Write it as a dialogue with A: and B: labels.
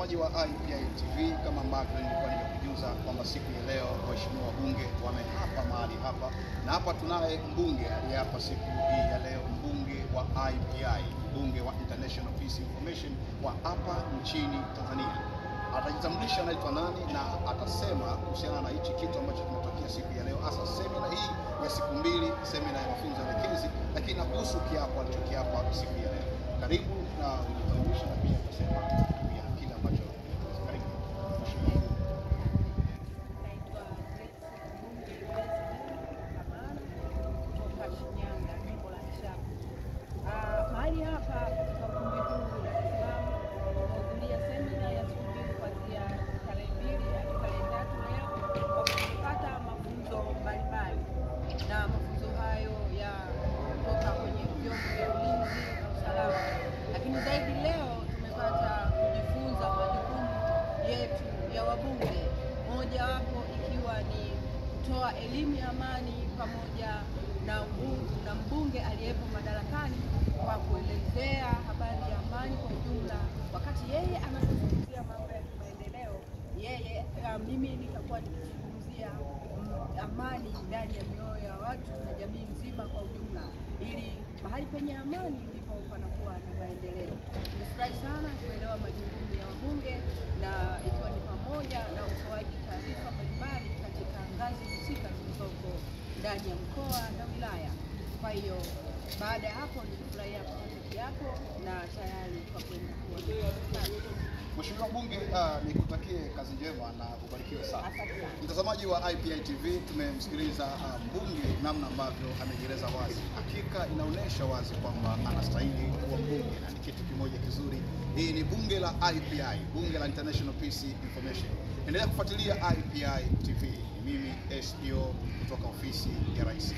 A: Mtazamaji wa IPI TV, kama ambavyo nilikuwa nimekujuza kwamba siku ya leo waheshimiwa wabunge wameapa mahali hapa, na hapa tunaye mbunge aliyeapa siku hii ya leo, mbunge wa IPI, mbunge wa International Peace Information wa hapa nchini Tanzania. Atajitambulisha anaitwa nani na atasema kuhusiana na hichi kitu ambacho kimetokea siku ya leo, hasa semina hii ya siku mbili, semina ya mafunzo elekezi, lakini na kuhusu kiapo alichokiapa siku ya leo. Karibu na kujitambulisha, na pia atasema kile ambacho karibu.
B: Mahali hapa katika ukumbi huu Dar es Salaam tunahudhuria semina ya siku mbili kuanzia tarehe 2 hadi tarehe 3 leo, kwa kupata mafunzo mbalimbali, na mafunzo hayo ya kutoka kwenye vyombo vya ulinzi na usalama, lakini zaidi leo tumepata kujifunza majukumu yetu ya wabunge, mojawapo ikiwa ni kutoa elimu ya amani pamoja na mbunge aliyepo madarakani kwa kuelezea habari ya amani kwa ujumla. Wakati yeye anazungumzia mambo ya kimaendeleo, mimi nitakuwa nikizungumzia amani ndani ya mioyo ya watu na jamii nzima kwa ujumla, ili mahali penye amani ndipo panakuwa na maendeleo. Nimefurahi sana kuelewa majukumu ya wabunge, na ikiwa ni pamoja na utoaji taarifa mbalimbali katika ngazi husika zilizoko ndani ya mkoa na wilaya. Kwa hiyo baada ya hapo nilifurahia kupata kiapo na tayari kwa kwenda kuwa.
A: Mheshimiwa Mbunge, nikutakie kazi njema na ubarikiwe sana. Mtazamaji wa IPI TV, tumemsikiliza mbunge namna ambavyo amejieleza wazi. Hakika inaonyesha wazi kwamba anastahili kuwa mbunge na ni kitu kimoja kizuri. Hii ni bunge la IPI, bunge la International Peace Information. Endelea kufuatilia IPI TV. Mimi SPO kutoka ofisi ya Rais.